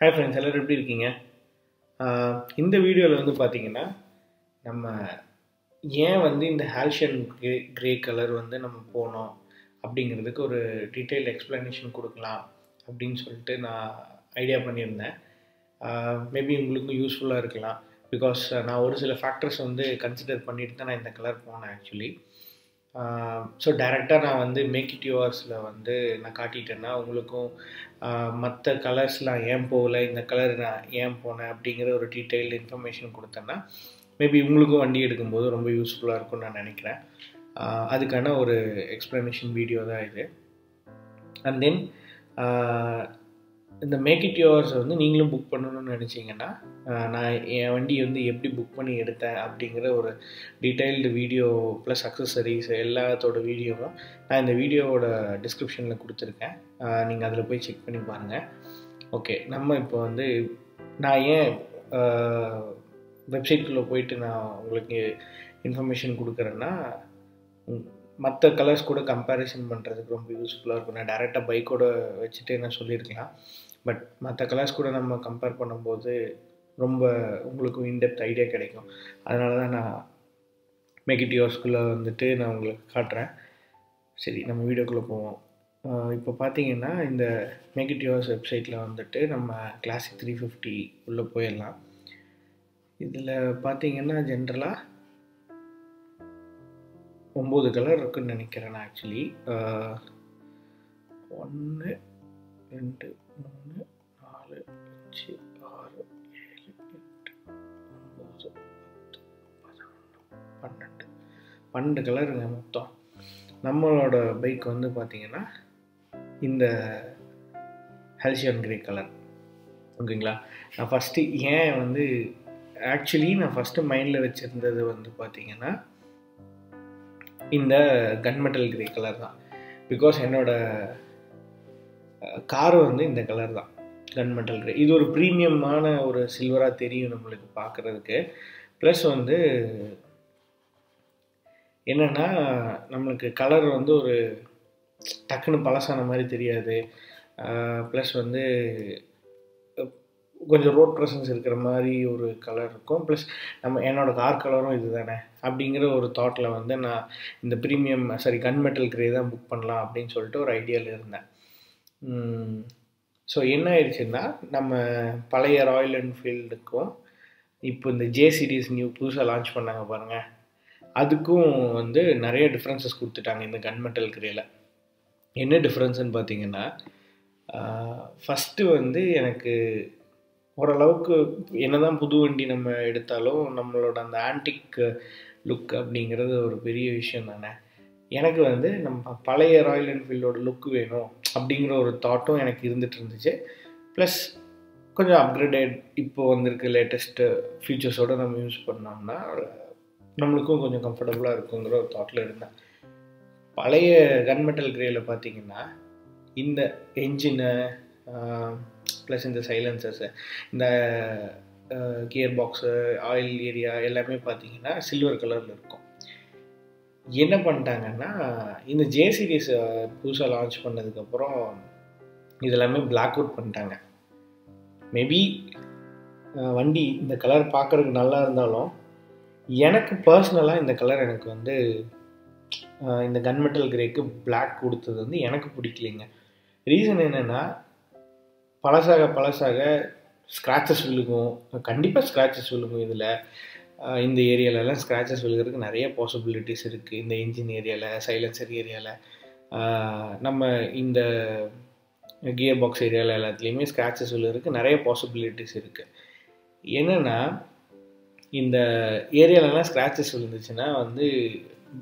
Hi friends, எல்லோரும் எப்படி இருக்கீங்க? இந்த வீடியோவில் வந்து பார்த்தீங்கன்னா, நம்ம ஏன் இந்த ஹால்ஷியன் கிரே கலர் நம்ம போனோம் அப்படிங்கிறதுக்கு ஒரு டீட்டெயில் எக்ஸ்ப்ளனேஷன் கொடுக்கலாம் அப்படின்னு சொல்லிட்டு நான் ஐடியா பண்ணியிருந்தேன். மேபி உங்களுக்கும் யூஸ்ஃபுல்லாக இருக்கலாம். பிகாஸ் நான் ஒரு சில ஃபேக்டர்ஸ் கன்சிடர் பண்ணிட்டு தான் நான் இந்த கலர் போனேன் ஆக்சுவலி. ஸோ டைரெக்டாக நான் மேக் இட் யுவர்ஸில் நான் காட்டிட்டேன்னா உங்களுக்கும் மற்ற கலர்ஸ்லாம் ஏன் போகலை, இந்த கலர் நான் ஏன் போனேன் அப்படிங்கிற ஒரு டீட்டெயில்டு இன்ஃபர்மேஷன் கொடுத்தேன்னா மேபி உங்களுக்கும் வண்டி எடுக்கும்போது ரொம்ப யூஸ்ஃபுல்லாக இருக்கும்னு நான் நினைக்கிறேன். அதுக்கான ஒரு எக்ஸ்ப்ளனேஷன் வீடியோ தான் இது. அண்ட் தென் இந்த மேக் இட் யுவர்ஸ் நீங்களும் புக் பண்ணணும்னு நினச்சிங்கன்னா நான் என் வண்டி எப்படி புக் பண்ணி எடுத்தேன் அப்படிங்கிற ஒரு டீட்டெயில்டு வீடியோ ப்ளஸ் அக்சசரிஸ் எல்லாத்தோட வீடியோவும் நான் இந்த வீடியோவோட டிஸ்கிரிப்ஷனில் கொடுத்துருக்கேன். நீங்கள் அதில் போய் செக் பண்ணி பாருங்கள். ஓகே, நம்ம இப்போ நான் ஏன் வெப்சைட்குள்ளே போயிட்டு நான் உங்களுக்கு இன்ஃபர்மேஷன் கொடுக்குறேன்னா, மற்ற கலர்ஸ் கூட கம்பேரிசன் பண்ணுறதுக்கு ரொம்ப யூஸ்ஃபுல்லாக இருக்கும். நான் டேரெக்டாக பைக்கோட வச்சுட்டு நான் சொல்லியிருக்கலாம். பட் மற்ற கலர்ஸ் கூட நம்ம கம்பேர் பண்ணும்போது ரொம்ப உங்களுக்கு இன்டெப்த் ஐடியா கிடைக்கும். அதனால தான் நான் மேக் இட் யுவர்ஸ்குள்ளே நான் உங்களுக்கு காட்டுறேன். சரி, நம்ம வீடியோக்குள்ளே போவோம். இப்போ பார்த்தீங்கன்னா இந்த மேக் இட் யுவர்ஸ் வெப்சைட்டில் நம்ம கிளாசிக் 350 உள்ளே போயிடலாம். இதில் பார்த்தீங்கன்னா ஜென்ரலாக 9 கலர் இருக்குன்னு நினைக்கிறேன் நான் ஆக்சுவலி. 1 2 3 4 5 6 7 8 9 10 12 கலருங்க மொத்தம். நம்மளோட பைக் பார்த்தீங்கன்னா இந்த ஹால்சியான் கிரே கலர். ஓகேங்களா? நான் ஃபஸ்ட்டு ஏன் ஆக்சுவலி நான் ஃபஸ்ட்டு மைண்டில் வச்சுருந்தது பார்த்தீங்கன்னா இந்த கன்மெட்டல் கிரே கலர் தான். பிகாஸ் என்னோடய காரு இந்த கலர் தான், கன்மெட்டல் கிரே. இது ஒரு ப்ரீமியமான ஒரு சில்வராக தெரியும் நம்மளுக்கு பார்க்குறதுக்கு. ப்ளஸ் என்னென்னா நம்மளுக்கு கலர் ஒரு டக்குன்னு பழசான மாதிரி தெரியாது. ப்ளஸ் கொஞ்சம் ரோட் ப்ரெசன்ஸ் இருக்கிற மாதிரி ஒரு கலர் இருக்கும். ப்ளஸ் என்னோடய கார் கலரும் இது தானே அப்படிங்கிற ஒரு தாட்டில் நான் இந்த ப்ரீமியம் கன்மெட்டல் கிரே தான் புக் பண்ணலாம் அப்படின்னு சொல்லிட்டு ஒரு ஐடியாவில் இருந்தேன். ஸோ என்ன ஆயிடுச்சுன்னா, நம்ம பழைய ராயல் என்ஃபீல்டுக்கும் இப்போ இந்த ஜே சீரீஸ் நியூ புதுசாக லான்ச் பண்ணாங்க பாருங்கள், அதுக்கும் நிறைய டிஃப்ரென்சஸ் கொடுத்துட்டாங்க இந்த கன்மெட்டல் கிரேயில். என்ன டிஃப்ரென்ஸ்ன்னு பார்த்தீங்கன்னா, ஃபஸ்ட்டு எனக்கு ஓரளவுக்கு என்னதான் புது வண்டி நம்ம எடுத்தாலும் நம்மளோட அந்த ஆன்டிக் லுக் அப்படிங்கிறது ஒரு பெரிய விஷயம் தானே. எனக்கு நம்ம பழைய ராயல் என்ஃபீல்டோட லுக் வேணும் அப்படிங்கிற ஒரு தாட்டும் எனக்கு இருந்துகிட்டு. ப்ளஸ் கொஞ்சம் அப்கிரேடட் இப்போ வந்திருக்க லேட்டஸ்ட்டு ஃபீச்சர்ஸோடு நம்ம யூஸ் பண்ணோம்னா நம்மளுக்கும் கொஞ்சம் கம்ஃபர்டபுளாக இருக்குங்கிற ஒரு தாட்டில் இருந்தேன். பழைய கன்மெட்டல் கிரேயில் பார்த்தீங்கன்னா இந்த என்ஜினை ப்ளஸ் இந்த சைலன்சர்ஸு, இந்த கியர் பாக்ஸு, ஆயில் ஏரியா எல்லாமே பார்த்தீங்கன்னா சில்வர் கலரில் இருக்கும். என்ன பண்ணிட்டாங்கன்னா இந்த ஜே சீரீஸ் புதுசாக லான்ச் பண்ணதுக்கப்புறம் இதெல்லாமே பிளாக் அவுட் பண்ணிட்டாங்க. மேபி வண்டி இந்த கலர் பார்க்குறதுக்கு நல்லா இருந்தாலும் எனக்கு பர்சனலாக இந்த கலர் எனக்கு இந்த கன்மெட்டல் கிரேக்கு பிளாக் கொடுத்தது எனக்கு பிடிக்கலைங்க. ரீசன் என்னென்னா, பழசாக ஸ்க்ராச்சஸ் விழுகும். கண்டிப்பாக ஸ்க்ராச்சஸ் விழுகும். இதில் இந்த ஏரியாலலாம் ஸ்க்ராச்சஸ் விழுகிறதுக்கு நிறைய பாசிபிலிட்டிஸ் இருக்குது. இந்த இன்ஜின் ஏரியாவில், சைலன்சர் ஏரியாவில், நம்ம இந்த கியர் பாக்ஸ் ஏரியாவில் எல்லாத்துலேயுமே ஸ்க்ராச்சஸ் விழுகிறதுக்கு நிறைய பாசிபிலிட்டிஸ் இருக்குது. என்னென்னா, இந்த ஏரியாலலாம் ஸ்க்ராச்சஸ் விழுந்துச்சுன்னா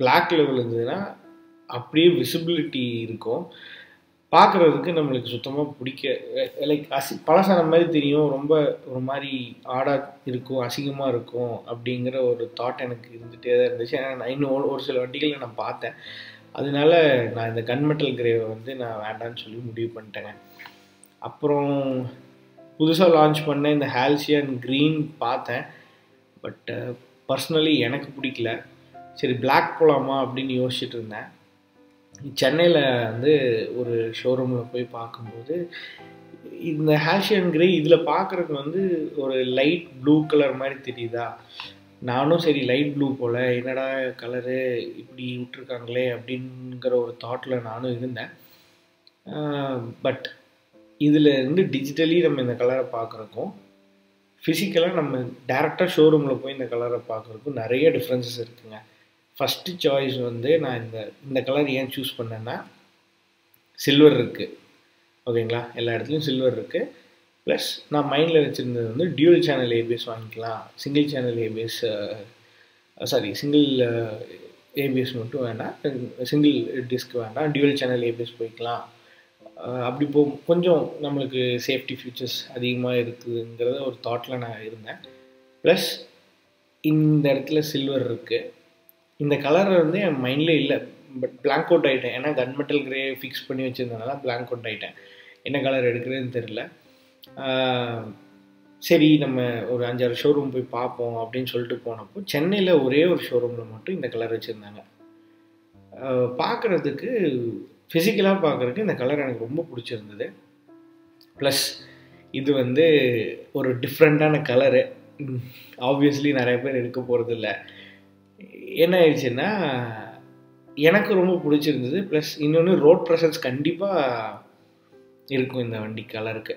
பிளாக்கில் விழுந்ததுன்னா அப்படியே விசிபிலிட்டி இருக்கும். பார்க்குறதுக்கு நம்மளுக்கு சுத்தமாக பிடிக்க லைக் பழசான மாதிரி தெரியும். ரொம்ப ஒரு மாதிரி ஆடாக இருக்கும், அசிங்கமாக இருக்கும் அப்படிங்கிற ஒரு தாட் எனக்கு இருந்துகிட்டே தான் இருந்துச்சு. ஏன்னா நான் இன்னும் ஒரு சில வண்டிகளை நான் பார்த்தேன். அதனால நான் இந்த கன்மெட்டல் கிரேவை நான் வேண்டான்னு சொல்லி முடிவு பண்ணிட்டேங்க. அப்புறம் புதுசாக லான்ச் பண்ண இந்த ஹால்சியான் க்ரீன் பார்த்தேன். பட் பர்சனலி எனக்கு பிடிக்கல. சரி, பிளாக் போகலாமா அப்படின்னு யோசிச்சுட்டு இருந்தேன். சென்னையில் ஒரு ஷோரூமில் போய் பார்க்கும்போது இந்த ஹால்சியன் கிரே இதில் பார்க்குறதுக்கு வந்து ஒரு லைட் ப்ளூ கலர் மாதிரி தெரியுதா, நானும் சரி லைட் ப்ளூ போல் என்னடா கலரு இப்படி விட்டுருக்காங்களே அப்படிங்கிற ஒரு தாட்டில் நானும் இருந்தேன். பட் இதில் இருந்து டிஜிட்டலி நம்ம இந்த கலரை பார்க்குறக்கும் ஃபிசிக்கலாக நம்ம டேரெக்டாக ஷோரூமில் போய் இந்த கலரை பார்க்குறதுக்கும் நிறைய டிஃப்ரென்சஸ் இருக்குங்க. ஃபஸ்ட்டு சாய்ஸ் வந்து நான் இந்த கலர் ஏன் சூஸ் பண்ணேன்னா, சில்வர் இருக்குது, ஓகேங்களா, எல்லா இடத்துலையும் சில்வர் இருக்குது. ப்ளஸ் நான் மைண்டில் வச்சுருந்தது வந்து டியூவல் சேனல் ஏபிஎஸ் வாங்கிக்கலாம், single channel ABS single ABS மட்டும் வேண்டாம், சிங்கிள் டிஸ்க் வேண்டாம், டியூவல் சேனல் ஏபிஎஸ் போய்க்கலாம், அப்படி கொஞ்சம் நம்மளுக்கு சேஃப்டி ஃபியூச்சர்ஸ் அதிகமாக இருக்குதுங்கிறத ஒரு தாட்டில் நான் இருந்தேன். ப்ளஸ் இந்த இடத்துல சில்வர் இருக்குது, இந்த கலர் வந்து என் மைண்டில் இல்லை, பட் பிளாங்க் அவுட் ஆகிட்டேன். ஏன்னா கன்மெட்டல் கிரே ஃபிக்ஸ் பண்ணி வச்சுருந்தனால பிளாங்க் அவுட் ஆகிட்டேன், என்ன கலர் எடுக்கிறதுன்னு தெரில. சரி நம்ம ஒரு 5-6 ஷோரூம் போய் பார்ப்போம் அப்படின்னு சொல்லிட்டு போனப்போ சென்னையில் ஒரே ஒரு ஷோரூமில் மட்டும் இந்த கலர் வச்சுருந்தாங்க. பார்க்குறதுக்கு ஃபிசிக்கலாக பார்க்குறதுக்கு இந்த கலர் எனக்கு ரொம்ப பிடிச்சிருந்தது. ப்ளஸ் இது வந்து ஒரு டிஃப்ரெண்ட்டான கலரு, ஆப்வியஸ்லி நிறைய பேர் எடுக்க போகிறதில்ல. என்ன ஆயிடுச்சுன்னா எனக்கு ரொம்ப பிடிச்சிருந்தது. ப்ளஸ் இன்னொன்று ரோட் ப்ரெசன்ஸ் கண்டிப்பாக இருக்கும் இந்த வண்டி கலருக்கு.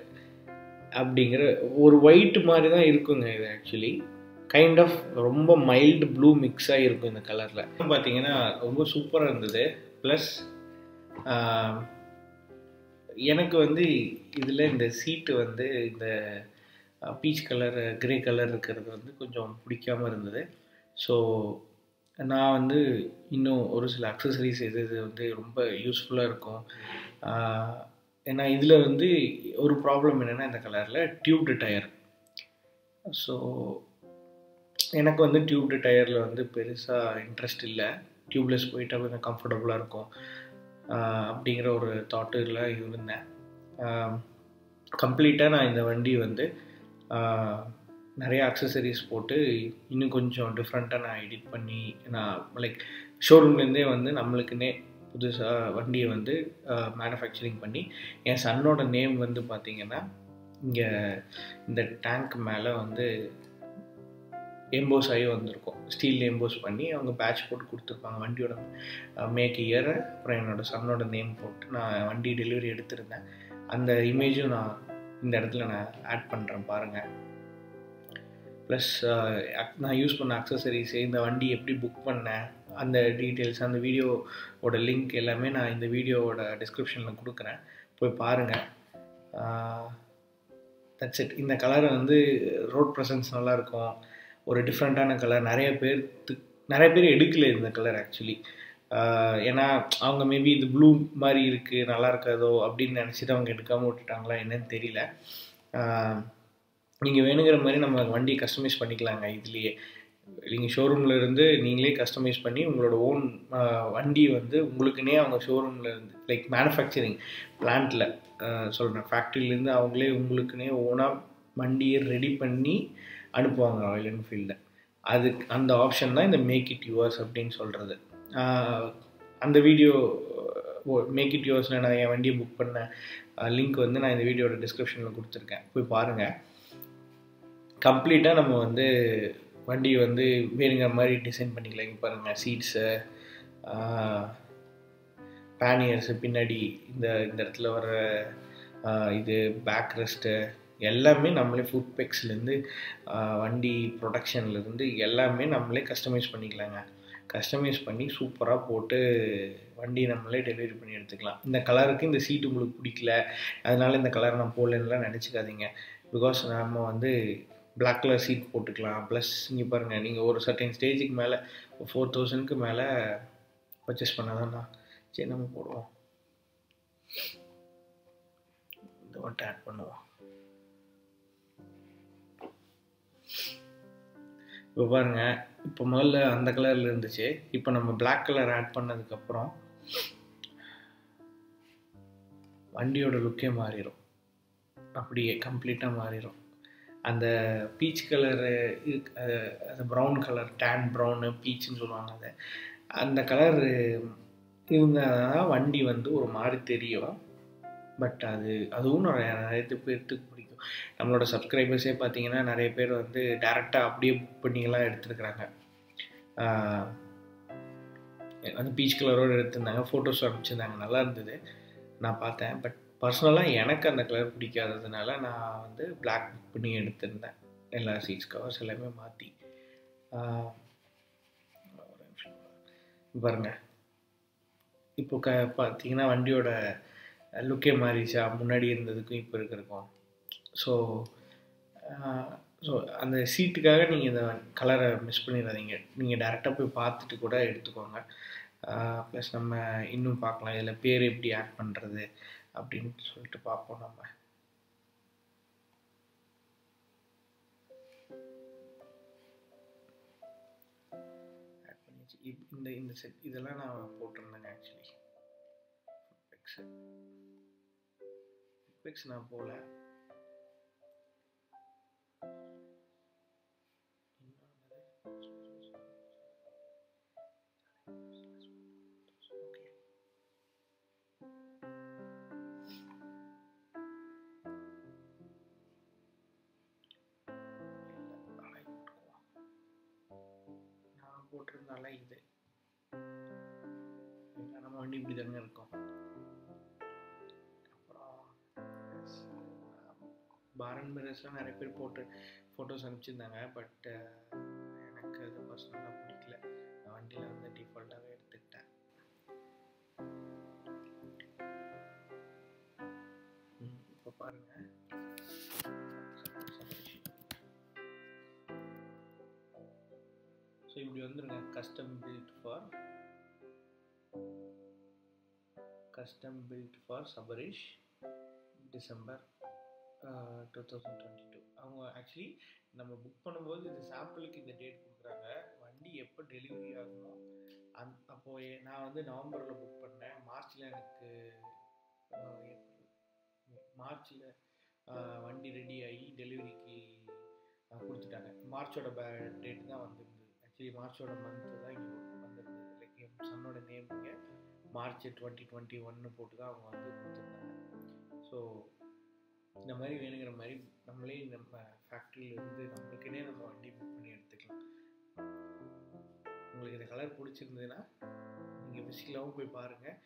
அப்படிங்கிற ஒரு ஒயிட் மாதிரி தான் இருக்குங்க இது. ஆக்சுவலி கைண்ட் ஆஃப் ரொம்ப மைல்டு ப்ளூ மிக்ஸாக இருக்கும் இந்த கலரில். பார்த்தீங்கன்னா ரொம்ப சூப்பராக இருந்தது. ப்ளஸ் எனக்கு வந்து இதில் இந்த சீட்டு வந்து இந்த பீச் கலர் கிரே கலர் இருக்கிறது வந்து கொஞ்சம் பிடிக்காமல் இருந்தது. ஸோ நான் வந்து இன்னும் ஒரு சில அக்சசரிஸ் இது வந்து ரொம்ப யூஸ்ஃபுல்லாக இருக்கும். ஏன்னா இதில் வந்து ஒரு ப்ராப்ளம் என்னென்னா இந்த கலரில் டியூப்டு டயர். ஸோ எனக்கு வந்து டியூப்டு டயரில் வந்து பெருசாக இன்ட்ரெஸ்ட் இல்லை, டியூப்லெஸ் போயிட்டால் கொஞ்சம் கம்ஃபர்டபுளாக இருக்கும் அப்படிங்கிற ஒரு தாட்டில் இருந்தேன். கம்ப்ளீட்டாக நான் இந்த வண்டி வந்து நிறைய அக்சசரிஸ் போட்டு இன்னும் கொஞ்சம் டிஃப்ரெண்ட்டாக நான் எடிட் பண்ணி நான் லைக் ஷோரூம்லேருந்தே வந்து நம்மளுக்குன்னே புதுசாக வண்டியை வந்து மேனுஃபேக்சரிங் பண்ணி என் சன்னோட நேம் வந்து பார்த்திங்கன்னா இங்கே இந்த டேங்க் மேலே வந்து எம்போஸ் ஆகி வந்திருக்கும், ஸ்டீல் எம்போஸ் பண்ணி அவங்க பேட்ச் போட்டு கொடுத்துருப்பாங்க வண்டியோட மேக் இயர். அப்புறம் என்னோடய சன்னோட நேம் போட்டு நான் வண்டி டெலிவரி எடுத்திருந்தேன். அந்த இமேஜும் நான் இந்த இடத்துல நான் ஆட் பண்ணுறேன் பாருங்கள். ப்ளஸ் நான் யூஸ் பண்ண அக்சசரிஸ், இந்த வண்டி எப்படி புக் பண்ணேன், அந்த டீட்டெயில்ஸ், அந்த வீடியோவோட லிங்க் எல்லாமே நான் இந்த வீடியோவோட டிஸ்கிரிப்ஷனில் கொடுக்குறேன், போய் பாருங்கள். That's it. இந்த கலர் வந்து ரோட் ப்ரெசன்ஸ் நல்லாயிருக்கும், ஒரு டிஃப்ரெண்ட்டான கலர். நிறைய பேர் எடுக்கல இந்த கலர் ஆக்சுவலி. ஏன்னா அவங்க மேபி இது ப்ளூ மாதிரி இருக்குது நல்லா இருக்காதோ அப்படின்னு நினச்சிட்டு அவங்க எடுக்காமல் விட்டுட்டாங்களா என்னன்னு தெரியல. நீங்கள் வேணுங்கிற மாதிரி நம்ம வண்டியை கஸ்டமைஸ் பண்ணிக்கலாங்க இதுலேயே. நீங்கள் ஷோரூமில் இருந்து நீங்களே கஸ்டமைஸ் பண்ணி உங்களோட ஓன் வண்டி வந்து உங்களுக்குன்னே அவங்க ஷோரூமில் இருந்து லைக் மேனுஃபேக்சரிங் பிளான்ட்டில் சொல்கிறேன், ஃபேக்ட்ரியிலேருந்து அவங்களே உங்களுக்குன்னே ஓனாக வண்டியை ரெடி பண்ணி அனுப்புவாங்க ராயல் என்ஃபீல்டில். அந்த ஆப்ஷன் தான் இந்த மேக் இட் யுவர்ஸ் அப்படின்னு சொல்கிறது. அந்த வீடியோ மேக் இட் யுவர்ஸில் நான் என் வண்டியை புக் பண்ண லிங்க் வந்து நான் இந்த வீடியோட டிஸ்கிரிப்ஷனில் கொடுத்துருக்கேன், போய் பாருங்கள். கம்ப்ளீட்டாக நம்ம வந்து வண்டியை வந்து வேணுங்கிற மாதிரி டிசைன் பண்ணிக்கலாம். இங்கே பாருங்கள், சீட்ஸு, பேனியர்ஸு, பின்னாடி இந்த இடத்துல வர இது பேக் ரெஸ்ட்டு எல்லாமே நம்மளே ஃபுட் பெக்ஸ்லேருந்து வண்டி ப்ரொடக்ஷன்லேருந்து எல்லாமே நம்மளே கஸ்டமைஸ் பண்ணிக்கலாங்க. கஸ்டமைஸ் பண்ணி சூப்பராக போட்டு வண்டி நம்மளே டெலிவரி பண்ணி எடுத்துக்கலாம். இந்த கலருக்கு இந்த சீட்டு உங்களுக்கு பிடிக்கல அதனால் இந்த கலர் நான் போடலன்னுலாம் நினச்சிக்காதீங்க. பிகாஸ் நம்ம வந்து பிளாக் கலர் சீட் போட்டுக்கலாம். ப்ளஸ் இங்கே பாருங்கள், நீங்கள் ஒரு சர்டைன் ஸ்டேஜுக்கு மேலே 4000க்கு மேலே பர்ச்சேஸ் பண்ணாதான்ண்ணா சரி நம்ம போடுவோம், இந்த மட்டும் ஆட் பண்ணுவோம். இப்போ பாருங்கள், இப்போ முதல்ல அந்த கலரில் இருந்துச்சு, இப்போ நம்ம பிளாக் கலர் ஆட் பண்ணதுக்கப்புறம் வண்டியோட லுக்கே மாறிடும், அப்படியே கம்ப்ளீட்டாக மாறிடும். அந்த பீச் கலரு, அந்த ப்ரௌன் கலர், டேன் ப்ரௌனு பீச்சுன்னு சொல்லுவாங்க, அந்த கலர் இருந்தால் தான் வண்டி வந்து ஒரு மாதிரி தெரியும். பட் அதுவும் நிறைய பேர்த்துக்கு பிடிக்கும். நம்மளோட சப்ஸ்கிரைபர்ஸே பார்த்தீங்கன்னா நிறைய பேர் வந்து டேரெக்டாக அப்படியே புக் பண்ணிலாம் எடுத்துருக்குறாங்க. வந்து பீச் கலரோடு எடுத்திருந்தாங்க, ஃபோட்டோஸ் அனுப்பிச்சிருந்தாங்க, நல்லா இருந்தது, நான் பார்த்தேன். பட் பர்சனலாக எனக்கு அந்த கலர் பிடிக்காததுனால நான் வந்து பிளாக் புக் பண்ணி எடுத்திருந்தேன். எல்லா சீட்ஸ் கவர்ஸ் எல்லாமே மாற்றி. பாருங்க, இப்போ பார்த்தீங்கன்னா வண்டியோட லுக்கே மாறிச்சா, முன்னாடி இருந்ததுக்கும் இப்போ இருக்கிறதுக்கும். ஸோ அந்த சீட்டுக்காக நீங்கள் இந்த கலரை மிஸ் பண்ணிடாதீங்க. நீங்கள் டேரெக்டாக போய் பார்த்துட்டு கூட எடுத்துக்கோங்க. ப்ளஸ் நம்ம இன்னும் பார்க்கலாம், இதில் பேர் எப்படி ஆட் பண்ணுறது அப்படின்னு சொல்லிட்டு பார்ப்போம். நம்ம ஆட் பண்ணிச்சு. இந்த செட் இதெல்லாம் நான் போட்டிருந்தேங்க. ஆக்சுவலி பிக்ஸ் நான் போகல. போட்டிருந்தால இது நம்ம வண்டி இப்படி தாங்க இருக்கும். அப்புறம் பாரன் மிரர்ஸ்லாம் நிறைய பேர் போட்டு ஃபோட்டோஸ் அனுப்பிச்சிருந்தாங்க. பட் எனக்கு அது பர்சனலாக பிடிக்கல. நான் வண்டியில் வந்து டிஃபால்ட்டாகவே எடுத்துக்கிட்டேன். இப்போ பாருங்கள், ஸோ இப்படி வந்துருங்க. Custom built for Sabarish, December 2022. அவங்க ஆக்சுவலி நம்ம புக் பண்ணும்போது இது சாம்பிளுக்கு இந்த டேட் கொடுக்குறாங்க. வண்டி எப்போ டெலிவரி ஆகுமோ அப்போது நான் வந்து நவம்பரில் புக் பண்ணேன். மார்ச்சில் எனக்கு மார்ச்சில் வண்டி ரெடி ஆகி டெலிவரிக்கு கொடுத்துட்டாங்க. மார்ச்சோட டேட் தான் வந்துருந்தது. ஆக்சுவலி மார்ச்சோட மந்த்து தான் இங்கே வந்துருந்தது. லைக் என் சன்னோட நேம் இங்கே மார்ச் 2021 போட்டு தான் அவங்க வந்து கொடுத்துருந்தாங்க. ஸோ இந்த மாதிரி வேணுங்கிற மாதிரி நம்மளே நம்ம ஃபேக்ட்ரியிலேருந்து நம்மளுக்குன்னே நம்ம வண்டி புக் பண்ணி எடுத்துக்கலாம். உங்களுக்கு இந்த கலர் பிடிச்சிருந்ததுன்னா நீங்கள் ஃபிசிக்கலாகவும் போய் பாருங்கள்.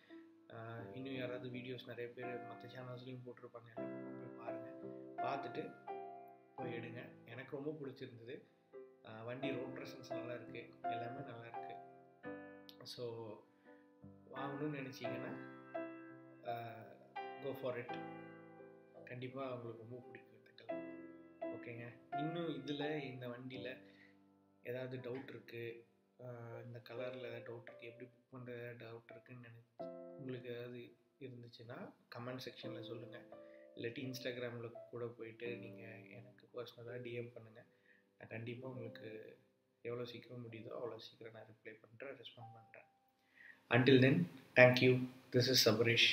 இன்னும் யாராவது வீடியோஸ் நிறைய பேர் மற்ற சேனல்ஸ்லையும் போட்டிருப்பாங்க, எல்லாம் போய் பாருங்கள். பார்த்துட்டு போய் எடுங்க. எனக்கு ரொம்ப பிடிச்சிருந்தது. வண்டி ரோட் ப்ரெசன்ஸ் நல்லா இருக்குது, எல்லாமே நல்லா இருக்குது. ஸோ வாங்கணும்னு நினச்சிங்கன்னா கோ ஃபார் இட். கண்டிப்பாக உங்களுக்கு ரொம்ப பிடிக்கும் இந்த கலர். ஓகேங்க. இன்னும் இந்த வண்டியில் ஏதாவது டவுட் இருக்குது, இந்த கலரில் ஏதாவது டவுட் இருக்குது, எப்படி புக் பண்ணுறது டவுட் இருக்குதுன்னு உங்களுக்கு ஏதாவது இருந்துச்சுன்னா கமெண்ட் செக்ஷனில் சொல்லுங்கள். இல்லாட்டி இன்ஸ்டாகிராமில் கூட போயிட்டு நீங்கள் எனக்கு பர்சனலாக டிஎம் பண்ணுங்கள். நான் கண்டிப்பாக உங்களுக்கு எவ்வளோ சீக்கிரம் முடியுதோ அவ்வளோ சீக்கிரம் நான் ரிப்ளை பண்ணுறேன், ரெஸ்பாண்ட் பண்ணுறேன். Until then, thank you. This is Sabarish.